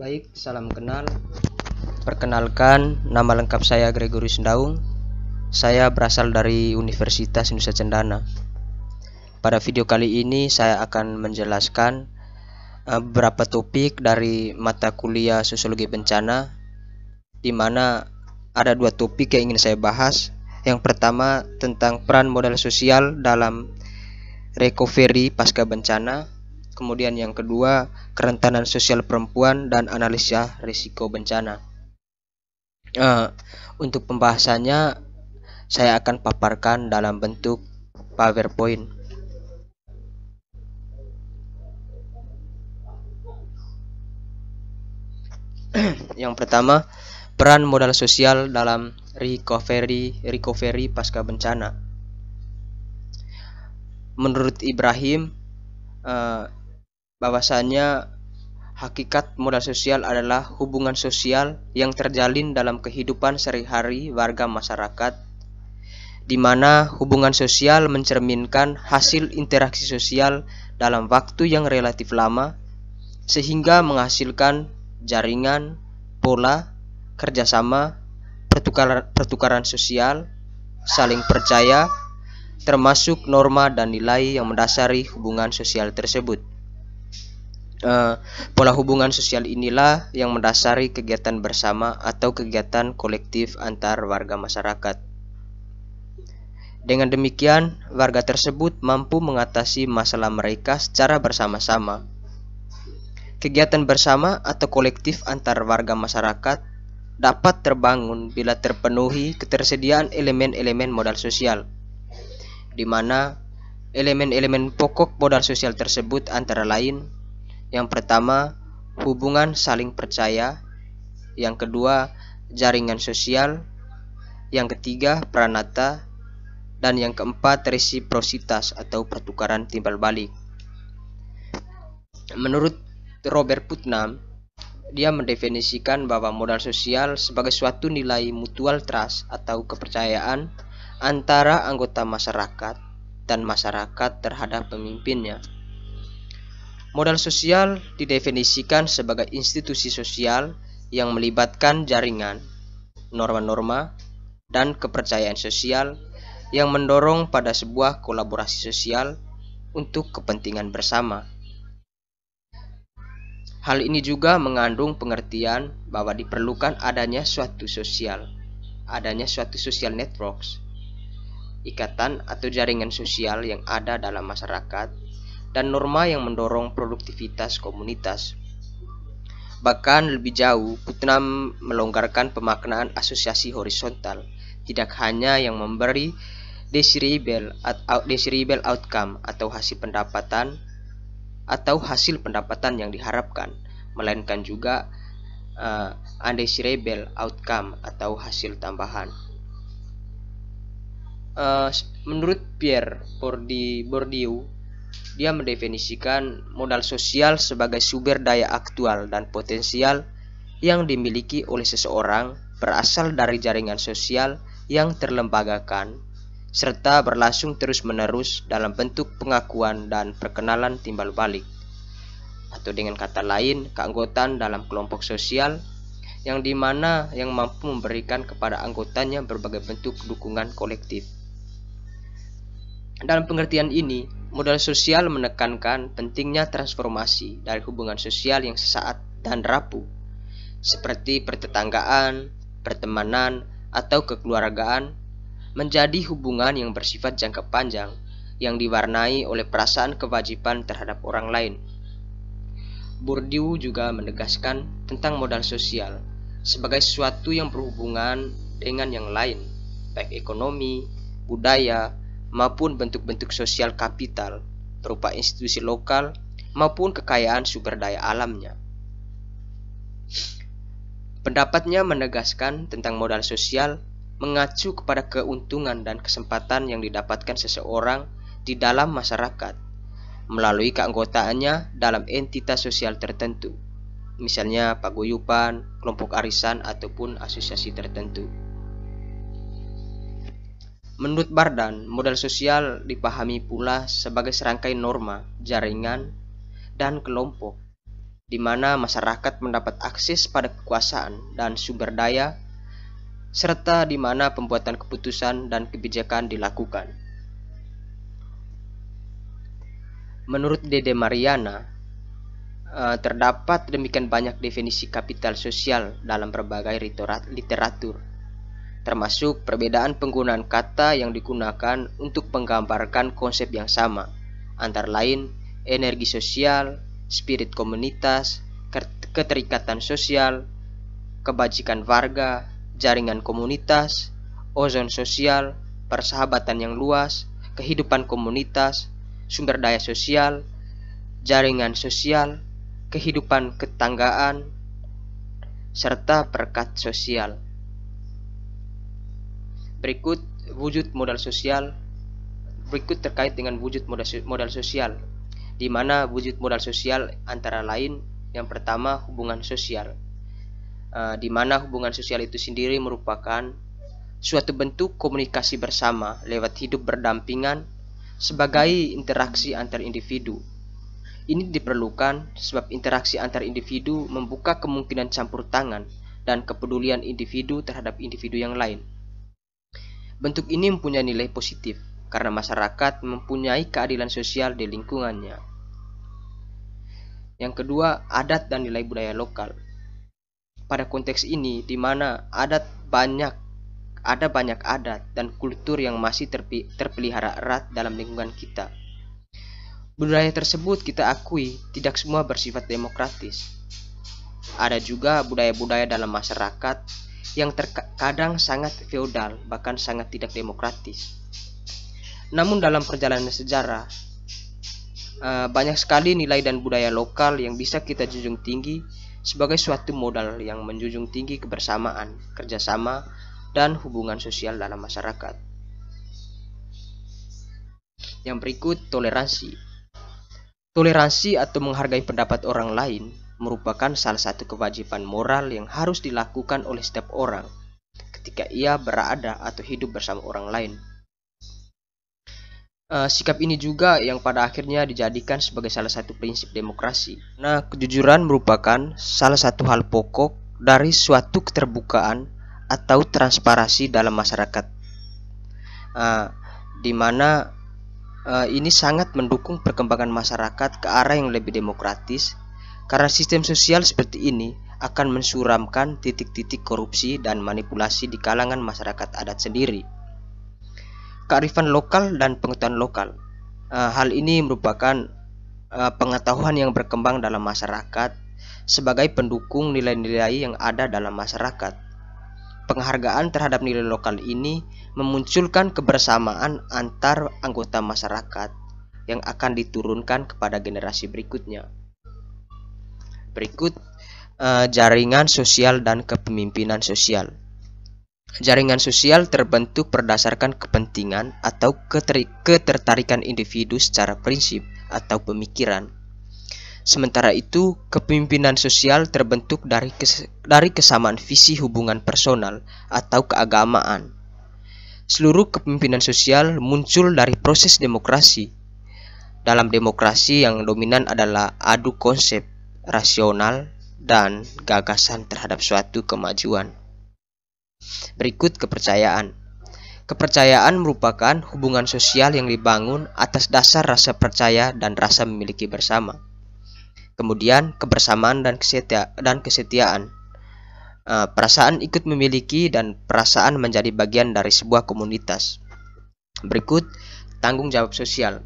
Baik, salam kenal. Perkenalkan, nama lengkap saya Gregorius Daung. Saya berasal dari Universitas Nusa Cendana. Pada video kali ini saya akan menjelaskan beberapa topik dari mata kuliah Sosiologi Bencana, di mana ada dua topik yang ingin saya bahas. Yang pertama tentang peran modal sosial dalam recovery pasca bencana. Kemudian yang kedua, kerentanan sosial perempuan dan analisa risiko bencana. Untuk pembahasannya saya akan paparkan dalam bentuk PowerPoint. Yang pertama, peran modal sosial dalam recovery pasca bencana. Menurut Ibrahim, bahwasannya hakikat modal sosial adalah hubungan sosial yang terjalin dalam kehidupan sehari-hari warga masyarakat, di mana hubungan sosial mencerminkan hasil interaksi sosial dalam waktu yang relatif lama, sehingga menghasilkan jaringan, pola, kerjasama, pertukaran sosial, saling percaya, termasuk norma dan nilai yang mendasari hubungan sosial tersebut. Pola hubungan sosial inilah yang mendasari kegiatan bersama atau kegiatan kolektif antar warga masyarakat. Dengan demikian, warga tersebut mampu mengatasi masalah mereka secara bersama-sama. Kegiatan bersama atau kolektif antar warga masyarakat dapat terbangun bila terpenuhi ketersediaan elemen-elemen modal sosial, di mana elemen-elemen pokok modal sosial tersebut antara lain: yang pertama, hubungan saling percaya. Yang kedua, jaringan sosial. Yang ketiga, pranata. Dan yang keempat, resiprositas atau pertukaran timbal balik. Menurut Robert Putnam, dia mendefinisikan bahwa modal sosial sebagai suatu nilai mutual trust atau kepercayaan antara anggota masyarakat dan masyarakat terhadap pemimpinnya. Modal sosial didefinisikan sebagai institusi sosial yang melibatkan jaringan, norma-norma, dan kepercayaan sosial yang mendorong pada sebuah kolaborasi sosial untuk kepentingan bersama. Hal ini juga mengandung pengertian bahwa diperlukan adanya suatu social networks, ikatan atau jaringan sosial yang ada dalam masyarakat, dan norma yang mendorong produktivitas komunitas. Bahkan lebih jauh, Putnam melonggarkan pemaknaan asosiasi horizontal, tidak hanya yang memberi desirable outcome atau hasil pendapatan yang diharapkan, melainkan juga undesirable outcome atau hasil tambahan. Menurut Pierre Bourdieu, dia mendefinisikan modal sosial sebagai sumber daya aktual dan potensial yang dimiliki oleh seseorang berasal dari jaringan sosial yang terlembagakan serta berlangsung terus-menerus dalam bentuk pengakuan dan perkenalan timbal balik, atau dengan kata lain, keanggotaan dalam kelompok sosial yang dimana yang mampu memberikan kepada anggotanya berbagai bentuk dukungan kolektif. Dalam pengertian ini, modal sosial menekankan pentingnya transformasi dari hubungan sosial yang sesaat dan rapuh, seperti pertetanggaan, pertemanan, atau kekeluargaan, menjadi hubungan yang bersifat jangka panjang, yang diwarnai oleh perasaan kewajiban terhadap orang lain. Bourdieu juga menegaskan tentang modal sosial sebagai sesuatu yang berhubungan dengan yang lain, baik ekonomi, budaya, maupun bentuk-bentuk sosial kapital berupa institusi lokal maupun kekayaan sumber daya alamnya. Pendapatnya menegaskan tentang modal sosial mengacu kepada keuntungan dan kesempatan yang didapatkan seseorang di dalam masyarakat melalui keanggotaannya dalam entitas sosial tertentu, misalnya paguyuban, kelompok arisan, ataupun asosiasi tertentu. Menurut Bardan, modal sosial dipahami pula sebagai serangkai norma, jaringan, dan kelompok di mana masyarakat mendapat akses pada kekuasaan dan sumber daya, serta di mana pembuatan keputusan dan kebijakan dilakukan. Menurut Dede Mariana, terdapat demikian banyak definisi kapital sosial dalam berbagai literatur, termasuk perbedaan penggunaan kata yang digunakan untuk menggambarkan konsep yang sama, antara lain energi sosial, spirit komunitas, keterikatan sosial, kebajikan warga, jaringan komunitas, ozon sosial, persahabatan yang luas, kehidupan komunitas, sumber daya sosial, jaringan sosial, kehidupan ketanggaan, serta perkat sosial. Berikut terkait dengan wujud modal sosial, di mana wujud modal sosial antara lain yang pertama hubungan sosial, di mana hubungan sosial itu sendiri merupakan suatu bentuk komunikasi bersama lewat hidup berdampingan sebagai interaksi antar individu. Ini diperlukan sebab interaksi antar individu membuka kemungkinan campur tangan dan kepedulian individu terhadap individu yang lain. Bentuk ini mempunyai nilai positif karena masyarakat mempunyai keadilan sosial di lingkungannya. Yang kedua, adat dan nilai budaya lokal. Pada konteks ini, di mana ada banyak adat dan kultur yang masih terpelihara erat dalam lingkungan kita. Budaya tersebut kita akui tidak semua bersifat demokratis. Ada juga budaya-budaya dalam masyarakat yang terkadang sangat feodal, bahkan sangat tidak demokratis. Namun dalam perjalanan sejarah, banyak sekali nilai dan budaya lokal yang bisa kita junjung tinggi sebagai suatu modal yang menjunjung tinggi kebersamaan, kerjasama, dan hubungan sosial dalam masyarakat. Yang berikut, toleransi. Toleransi atau menghargai pendapat orang lain merupakan salah satu kewajiban moral yang harus dilakukan oleh setiap orang ketika ia berada atau hidup bersama orang lain. Sikap ini juga yang pada akhirnya dijadikan sebagai salah satu prinsip demokrasi. Nah, kejujuran merupakan salah satu hal pokok dari suatu keterbukaan atau transparansi dalam masyarakat, di mana ini sangat mendukung perkembangan masyarakat ke arah yang lebih demokratis, karena sistem sosial seperti ini akan mensuramkan titik-titik korupsi dan manipulasi di kalangan masyarakat adat sendiri. Kearifan lokal dan pengetahuan lokal. Hal ini merupakan pengetahuan yang berkembang dalam masyarakat sebagai pendukung nilai-nilai yang ada dalam masyarakat. Penghargaan terhadap nilai lokal ini memunculkan kebersamaan antar anggota masyarakat yang akan diturunkan kepada generasi berikutnya. Berikut, jaringan sosial dan kepemimpinan sosial. Jaringan sosial terbentuk berdasarkan kepentingan atau ketertarikan individu secara prinsip atau pemikiran. Sementara itu, kepemimpinan sosial terbentuk dari kesamaan visi hubungan personal atau keagamaan. Seluruh kepemimpinan sosial muncul dari proses demokrasi. Dalam demokrasi yang dominan adalah adu konsep, rasional, dan gagasan terhadap suatu kemajuan. Berikut, kepercayaan. Kepercayaan merupakan hubungan sosial yang dibangun atas dasar rasa percaya dan rasa memiliki bersama. Kemudian, kebersamaan dan kesetiaan. Perasaan ikut memiliki dan perasaan menjadi bagian dari sebuah komunitas. Berikut, tanggung jawab sosial.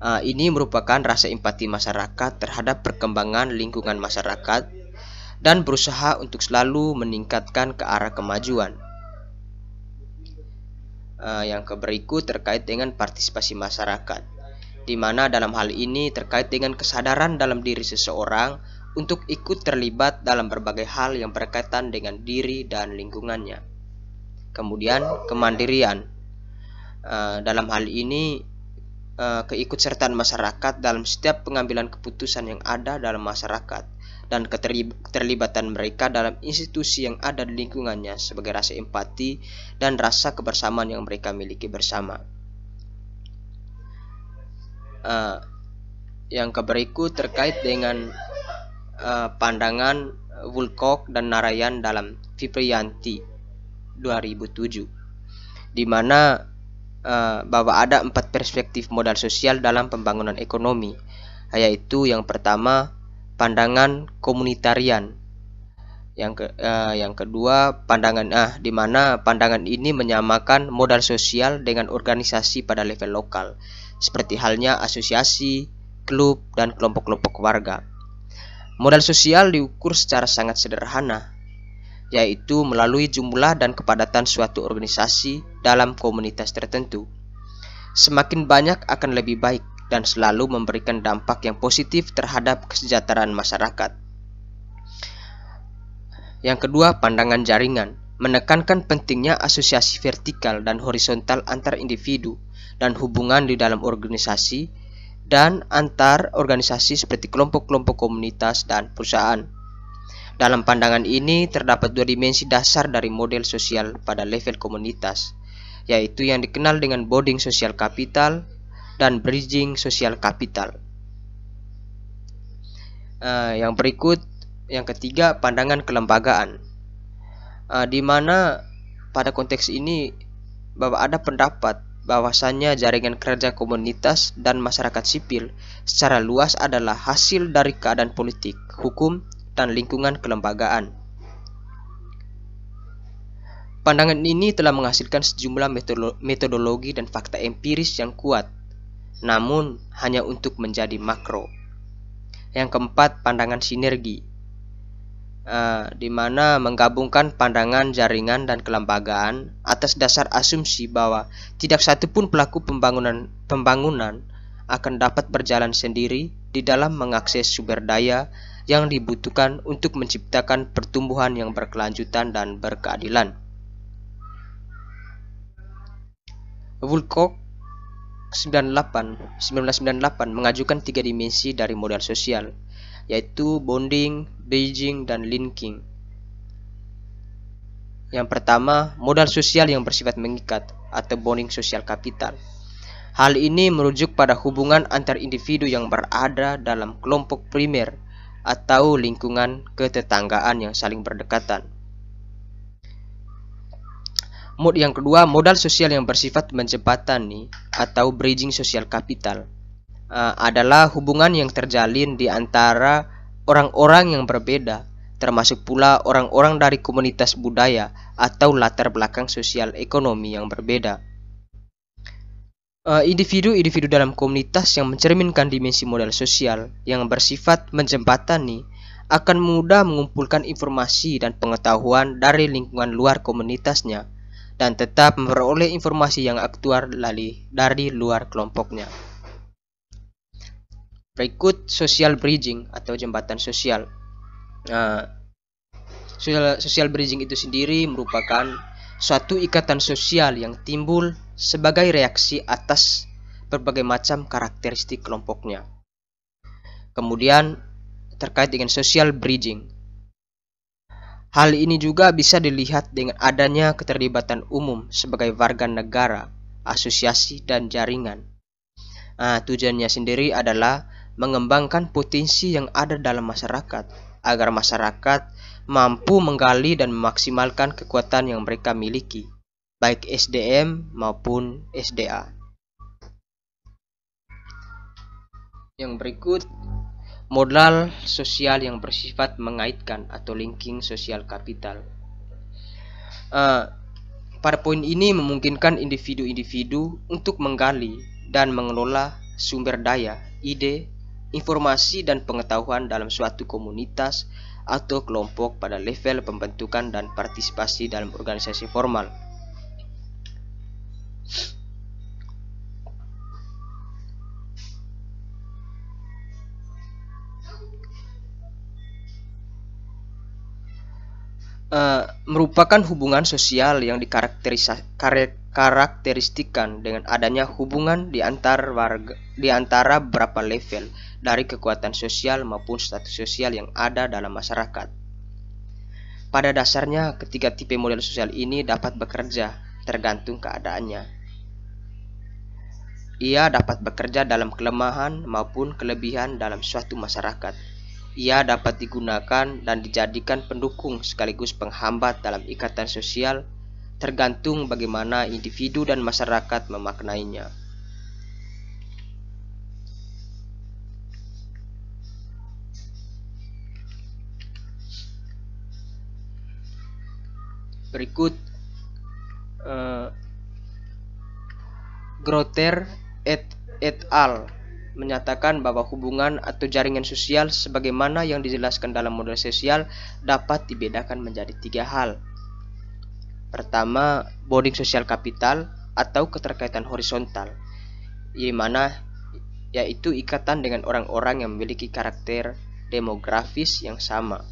Ini merupakan rasa empati masyarakat terhadap perkembangan lingkungan masyarakat dan berusaha untuk selalu meningkatkan ke arah kemajuan. Yang berikut terkait dengan partisipasi masyarakat, di mana dalam hal ini terkait dengan kesadaran dalam diri seseorang untuk ikut terlibat dalam berbagai hal yang berkaitan dengan diri dan lingkungannya. Kemudian, kemandirian. Dalam hal ini, keikutsertaan masyarakat dalam setiap pengambilan keputusan yang ada dalam masyarakat dan keterlibatan mereka dalam institusi yang ada di lingkungannya sebagai rasa empati dan rasa kebersamaan yang mereka miliki bersama. Yang berikut terkait dengan pandangan Woolcock dan Narayan dalam Vipriyanti 2007, di mana bahwa ada 4 perspektif modal sosial dalam pembangunan ekonomi, yaitu yang pertama pandangan komunitarian, yang kedua pandangan di mana pandangan ini menyamakan modal sosial dengan organisasi pada level lokal, seperti halnya asosiasi, klub, dan kelompok-kelompok warga. Modal sosial diukur secara sangat sederhana, yaitu melalui jumlah dan kepadatan suatu organisasi dalam komunitas tertentu. Semakin banyak akan lebih baik dan selalu memberikan dampak yang positif terhadap kesejahteraan masyarakat. Yang kedua, pandangan jaringan, menekankan pentingnya asosiasi vertikal dan horizontal antar individu dan hubungan di dalam organisasi dan antar organisasi seperti kelompok-kelompok komunitas dan perusahaan. Dalam pandangan ini terdapat 2 dimensi dasar dari model sosial pada level komunitas, yaitu yang dikenal dengan bonding sosial kapital dan bridging sosial kapital. Yang berikut, yang ketiga, pandangan kelembagaan, di mana pada konteks ini bahwa ada pendapat bahwasannya jaringan kerja komunitas dan masyarakat sipil secara luas adalah hasil dari keadaan politik, hukum, dan lingkungan kelembagaan. Pandangan ini telah menghasilkan sejumlah metodologi dan fakta empiris yang kuat, namun hanya untuk menjadi makro. Yang keempat, pandangan sinergi, di mana menggabungkan pandangan jaringan dan kelembagaan atas dasar asumsi bahwa tidak satu pun pelaku pembangunan akan dapat berjalan sendiri di dalam mengakses sumber daya yang dibutuhkan untuk menciptakan pertumbuhan yang berkelanjutan dan berkeadilan. Woolcock 1998 mengajukan 3 dimensi dari modal sosial, yaitu bonding, bridging, dan linking. Yang pertama, modal sosial yang bersifat mengikat atau bonding sosial kapital. Hal ini merujuk pada hubungan antar individu yang berada dalam kelompok primer atau lingkungan ketetanggaan yang saling berdekatan. Mod yang kedua, modal sosial yang bersifat menjembatani atau bridging sosial kapital, adalah hubungan yang terjalin di antara orang-orang yang berbeda, termasuk pula orang-orang dari komunitas budaya atau latar belakang sosial ekonomi yang berbeda. Individu-individu dalam komunitas yang mencerminkan dimensi modal sosial yang bersifat menjembatani akan mudah mengumpulkan informasi dan pengetahuan dari lingkungan luar komunitasnya dan tetap memperoleh informasi yang aktual dari luar kelompoknya. Berikut social bridging atau jembatan sosial. Social bridging itu sendiri merupakan suatu ikatan sosial yang timbul sebagai reaksi atas berbagai macam karakteristik kelompoknya. Kemudian terkait dengan social bridging, hal ini juga bisa dilihat dengan adanya keterlibatan umum sebagai warga negara, asosiasi, dan jaringan. Tujuannya sendiri adalah mengembangkan potensi yang ada dalam masyarakat agar masyarakat mampu menggali dan memaksimalkan kekuatan yang mereka miliki, baik SDM maupun SDA. Yang berikut, modal sosial yang bersifat mengaitkan atau linking sosial kapital. Pada poin ini memungkinkan individu-individu untuk menggali dan mengelola sumber daya, ide, informasi, dan pengetahuan dalam suatu komunitas atau kelompok pada level pembentukan dan partisipasi dalam organisasi formal. Merupakan hubungan sosial yang dikarakteristikkan dengan adanya hubungan di antara beberapa level dari kekuatan sosial maupun status sosial yang ada dalam masyarakat. Pada dasarnya, ketiga tipe model sosial ini dapat bekerja tergantung keadaannya. Ia dapat bekerja dalam kelemahan maupun kelebihan dalam suatu masyarakat. Ia dapat digunakan dan dijadikan pendukung sekaligus penghambat dalam ikatan sosial, tergantung bagaimana individu dan masyarakat memaknainya. Berikut Grother et al. Menyatakan bahwa hubungan atau jaringan sosial sebagaimana yang dijelaskan dalam model sosial dapat dibedakan menjadi 3 hal. Pertama, bonding sosial kapital atau keterkaitan horizontal, yaitu ikatan dengan orang-orang yang memiliki karakter demografis yang sama.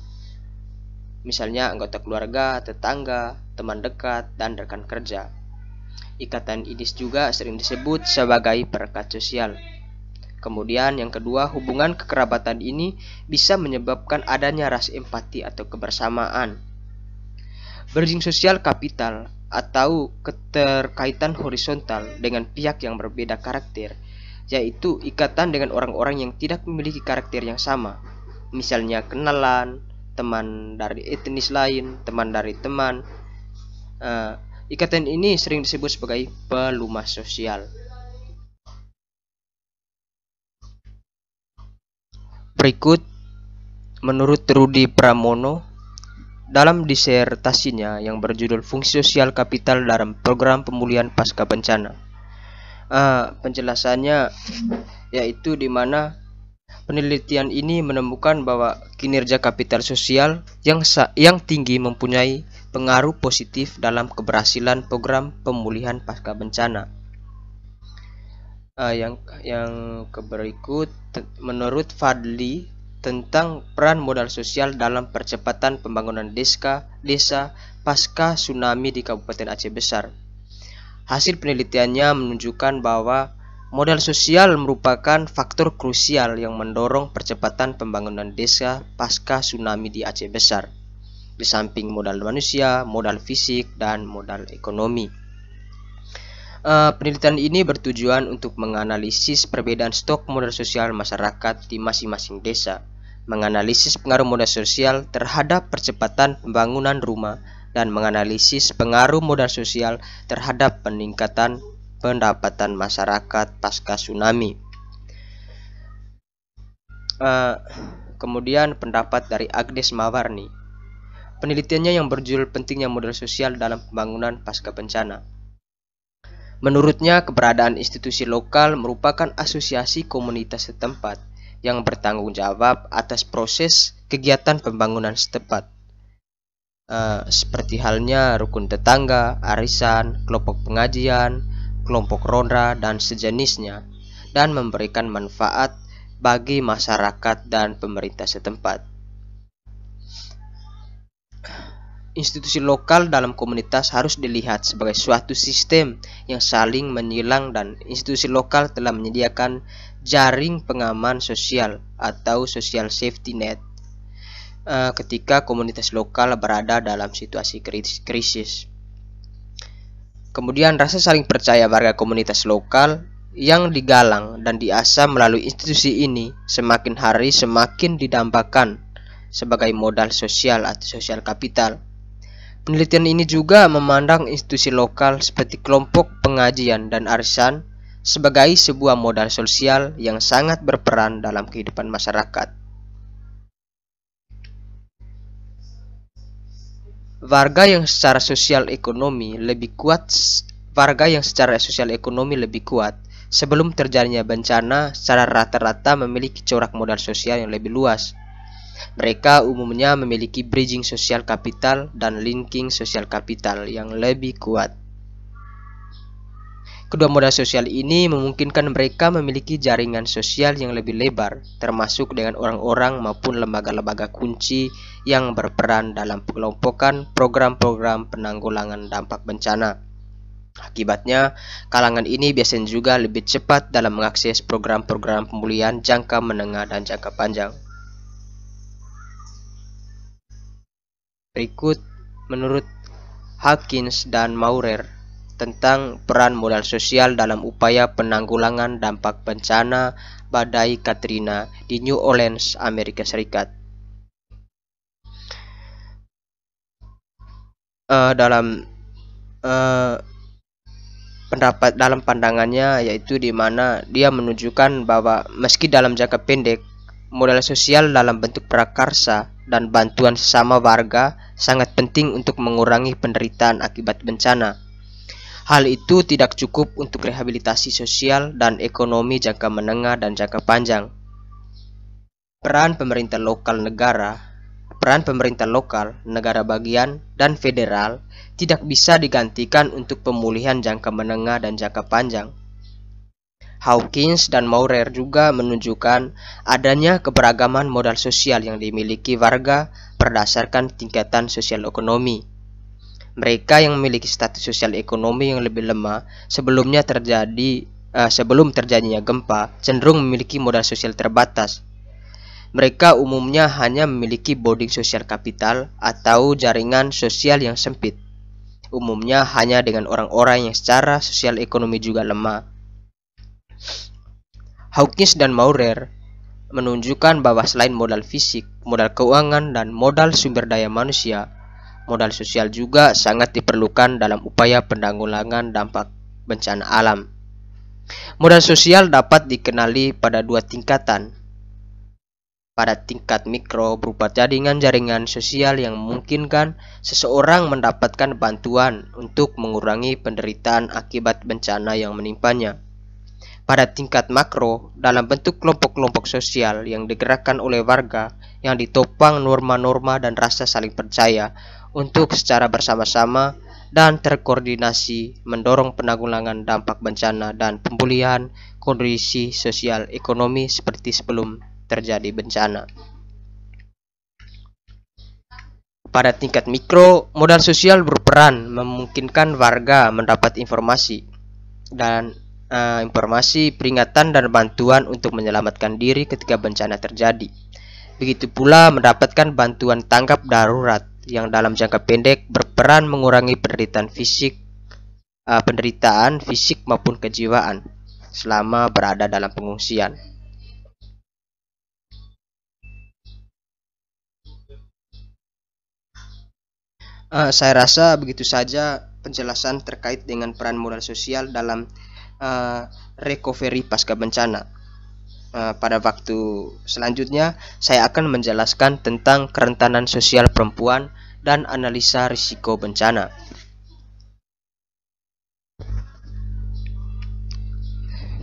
Misalnya anggota keluarga, tetangga, teman dekat, dan rekan kerja. Ikatan ini juga sering disebut sebagai perekat sosial. Kemudian yang kedua, hubungan kekerabatan ini bisa menyebabkan adanya rasa empati atau kebersamaan. Bridging sosial kapital atau keterkaitan horizontal dengan pihak yang berbeda karakter, yaitu ikatan dengan orang-orang yang tidak memiliki karakter yang sama. Misalnya kenalan, teman dari etnis lain, teman dari teman. Ikatan ini sering disebut sebagai pelumah sosial. Berikut, menurut Rudy Pramono, dalam disertasinya yang berjudul Fungsi Sosial Kapital dalam Program Pemulihan Pasca Bencana. Penjelasannya yaitu di mana penelitian ini menemukan bahwa kinerja kapital sosial yang tinggi mempunyai pengaruh positif dalam keberhasilan program pemulihan pasca bencana. Yang berikut, menurut Fadli, tentang peran modal sosial dalam percepatan pembangunan desa pasca tsunami di Kabupaten Aceh Besar. Hasil penelitiannya menunjukkan bahwa modal sosial merupakan faktor krusial yang mendorong percepatan pembangunan desa pasca tsunami di Aceh Besar, di samping modal manusia, modal fisik, dan modal ekonomi. Penelitian ini bertujuan untuk menganalisis perbedaan stok modal sosial masyarakat di masing-masing desa, menganalisis pengaruh modal sosial terhadap percepatan pembangunan rumah, dan menganalisis pengaruh modal sosial terhadap peningkatan pendapatan masyarakat pasca tsunami. Kemudian pendapat dari Agnes Mawarni. Penelitiannya yang berjudul Pentingnya Modal Sosial dalam Pembangunan Pasca Bencana. Menurutnya, keberadaan institusi lokal merupakan asosiasi komunitas setempat yang bertanggung jawab atas proses kegiatan pembangunan setempat, seperti halnya rukun tetangga, arisan, kelompok pengajian, kelompok ronda, dan sejenisnya, dan memberikan manfaat bagi masyarakat dan pemerintah setempat. Institusi lokal dalam komunitas harus dilihat sebagai suatu sistem yang saling menyilang, dan institusi lokal telah menyediakan jaring pengaman sosial atau social safety net ketika komunitas lokal berada dalam situasi krisis. Kemudian rasa saling percaya warga komunitas lokal yang digalang dan diasah melalui institusi ini semakin hari semakin didambakan sebagai modal sosial atau sosial kapital. Penelitian ini juga memandang institusi lokal seperti kelompok pengajian dan arisan sebagai sebuah modal sosial yang sangat berperan dalam kehidupan masyarakat. Warga yang secara sosial ekonomi lebih kuat sebelum terjadinya bencana secara rata-rata memiliki corak modal sosial yang lebih luas. Mereka umumnya memiliki bridging sosial kapital dan linking sosial kapital yang lebih kuat. Kedua modal sosial ini memungkinkan mereka memiliki jaringan sosial yang lebih lebar, termasuk dengan orang-orang maupun lembaga-lembaga kunci yang berperan dalam pengelompokan program-program penanggulangan dampak bencana. Akibatnya, kalangan ini biasanya juga lebih cepat dalam mengakses program-program pemulihan jangka menengah dan jangka panjang. Berikut, menurut Hawkins dan Maurer, tentang peran modal sosial dalam upaya penanggulangan dampak bencana badai Katrina di New Orleans, Amerika Serikat. Dalam pandangannya, yaitu di mana dia menunjukkan bahwa meski dalam jangka pendek modal sosial dalam bentuk prakarsa dan bantuan sesama warga sangat penting untuk mengurangi penderitaan akibat bencana. Hal itu tidak cukup untuk rehabilitasi sosial dan ekonomi jangka menengah dan jangka panjang. Peran pemerintah lokal, negara bagian, dan federal tidak bisa digantikan untuk pemulihan jangka menengah dan jangka panjang. Hawkins dan Maurer juga menunjukkan adanya keberagaman modal sosial yang dimiliki warga berdasarkan tingkatan sosial ekonomi. Mereka yang memiliki status sosial ekonomi yang lebih lemah sebelum terjadinya gempa cenderung memiliki modal sosial terbatas. Mereka umumnya hanya memiliki bonding sosial kapital atau jaringan sosial yang sempit, umumnya hanya dengan orang-orang yang secara sosial ekonomi juga lemah. Hawkins dan Maurer menunjukkan bahwa selain modal fisik, modal keuangan, dan modal sumber daya manusia, modal sosial juga sangat diperlukan dalam upaya penanggulangan dampak bencana alam. Modal sosial dapat dikenali pada dua tingkatan. Pada tingkat mikro berupa jaringan-jaringan sosial yang memungkinkan seseorang mendapatkan bantuan untuk mengurangi penderitaan akibat bencana yang menimpanya. Pada tingkat makro dalam bentuk kelompok-kelompok sosial yang digerakkan oleh warga yang ditopang norma-norma dan rasa saling percaya untuk secara bersama-sama dan terkoordinasi mendorong penanggulangan dampak bencana dan pemulihan kondisi sosial ekonomi seperti sebelum terjadi bencana. Pada tingkat mikro, modal sosial berperan memungkinkan warga mendapat informasi peringatan dan bantuan untuk menyelamatkan diri ketika bencana terjadi. Begitu pula mendapatkan bantuan tanggap darurat yang dalam jangka pendek berperan mengurangi penderitaan fisik maupun kejiwaan selama berada dalam pengungsian. Saya rasa begitu saja penjelasan terkait dengan peran modal sosial dalam recovery pasca bencana. Pada waktu selanjutnya, saya akan menjelaskan tentang kerentanan sosial perempuan dan analisa risiko bencana.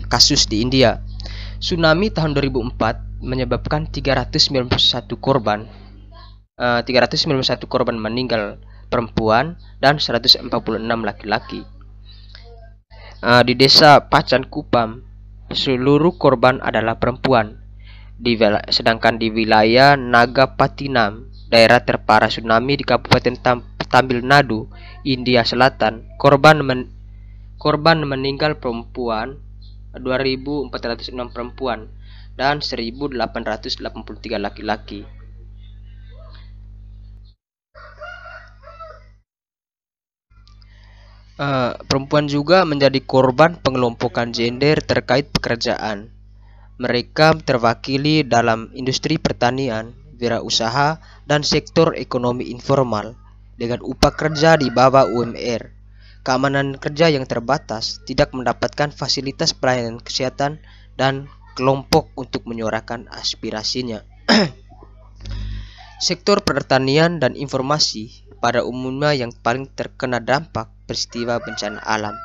Kasus di India. Tsunami tahun 2004 menyebabkan 391 korban meninggal perempuan dan 146 laki-laki. Di desa Pacan Kupam, seluruh korban adalah perempuan. Sedangkan di wilayah Nagapatinam, daerah terparah tsunami di Kabupaten Tamil Nadu, India Selatan, korban meninggal perempuan 2.406 perempuan dan 1.883 laki-laki. Perempuan juga menjadi korban pengelompokan gender terkait pekerjaan. Mereka terwakili dalam industri pertanian, wirausaha, dan sektor ekonomi informal dengan upah kerja di bawah UMR, keamanan kerja yang terbatas, tidak mendapatkan fasilitas pelayanan kesehatan, dan kelompok untuk menyuarakan aspirasinya. Sektor pertanian dan informasi pada umumnya yang paling terkena dampak peristiwa bencana alam.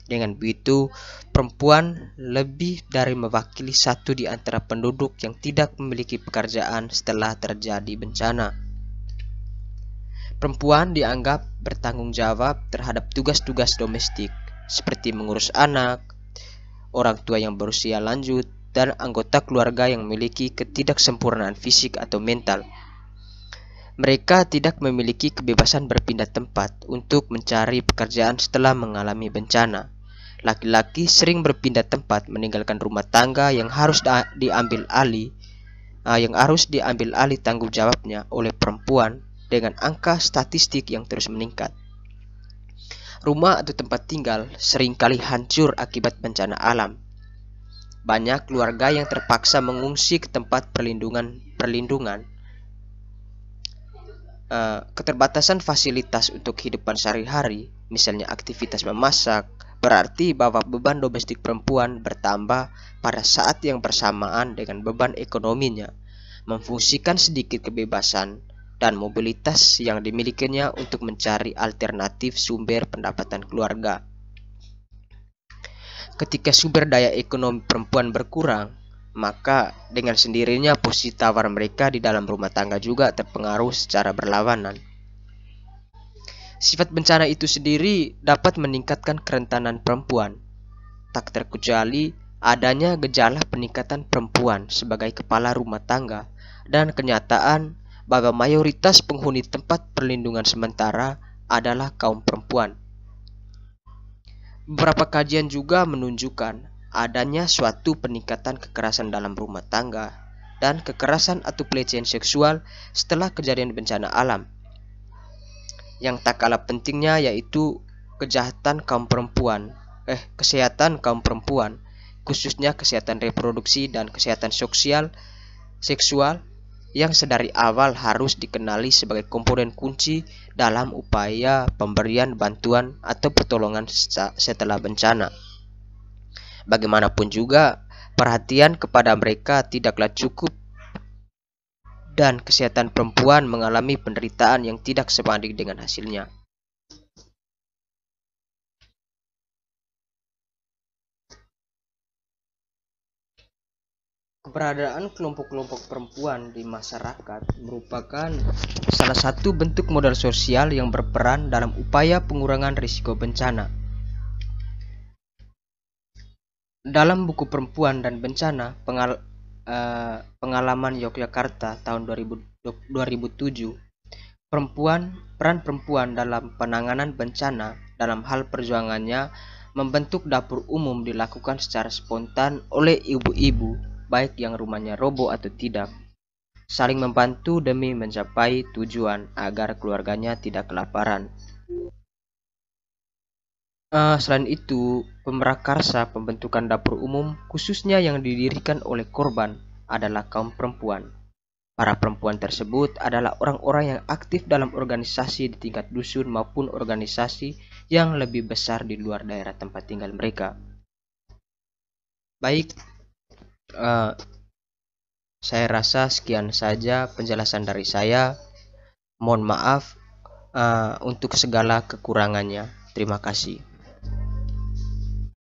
Dengan begitu, perempuan lebih dari mewakili satu di antara penduduk yang tidak memiliki pekerjaan setelah terjadi bencana. Perempuan dianggap bertanggung jawab terhadap tugas-tugas domestik seperti mengurus anak, orang tua yang berusia lanjut, dan anggota keluarga yang memiliki ketidaksempurnaan fisik atau mental. Mereka tidak memiliki kebebasan berpindah tempat untuk mencari pekerjaan setelah mengalami bencana. Laki-laki sering berpindah tempat meninggalkan rumah tangga yang harus diambil alih tanggung jawabnya oleh perempuan dengan angka statistik yang terus meningkat. Rumah atau tempat tinggal seringkali hancur akibat bencana alam. Banyak keluarga yang terpaksa mengungsi ke tempat perlindungan. Keterbatasan fasilitas untuk kehidupan sehari-hari, misalnya aktivitas memasak, berarti bahwa beban domestik perempuan bertambah pada saat yang bersamaan dengan beban ekonominya, memfungsikan sedikit kebebasan dan mobilitas yang dimilikinya untuk mencari alternatif sumber pendapatan keluarga. Ketika sumber daya ekonomi perempuan berkurang, maka dengan sendirinya posisi tawar mereka di dalam rumah tangga juga terpengaruh secara berlawanan. Sifat bencana itu sendiri dapat meningkatkan kerentanan perempuan, tak terkecuali adanya gejala peningkatan perempuan sebagai kepala rumah tangga dan kenyataan bahwa mayoritas penghuni tempat perlindungan sementara adalah kaum perempuan. Beberapa kajian juga menunjukkan adanya suatu peningkatan kekerasan dalam rumah tangga dan kekerasan atau pelecehan seksual setelah kejadian bencana alam. Yang tak kalah pentingnya yaitu kesehatan kaum perempuan, khususnya kesehatan reproduksi dan kesehatan seksual yang sedari awal harus dikenali sebagai komponen kunci dalam upaya pemberian bantuan atau pertolongan setelah bencana. Bagaimanapun juga, perhatian kepada mereka tidaklah cukup dan kesehatan perempuan mengalami penderitaan yang tidak sebanding dengan hasilnya. Keberadaan kelompok-kelompok perempuan di masyarakat merupakan salah satu bentuk modal sosial yang berperan dalam upaya pengurangan risiko bencana. Dalam buku Perempuan dan Bencana, Pengalaman Yogyakarta tahun 2007, peran perempuan dalam penanganan bencana dalam hal perjuangannya membentuk dapur umum dilakukan secara spontan oleh ibu-ibu, baik yang rumahnya roboh atau tidak, saling membantu demi mencapai tujuan agar keluarganya tidak kelaparan. Selain itu, pemrakarsa pembentukan dapur umum khususnya yang didirikan oleh korban adalah kaum perempuan. Para perempuan tersebut adalah orang-orang yang aktif dalam organisasi di tingkat dusun maupun organisasi yang lebih besar di luar daerah tempat tinggal mereka. Baik, saya rasa sekian saja penjelasan dari saya. Mohon maaf untuk segala kekurangannya. Terima kasih.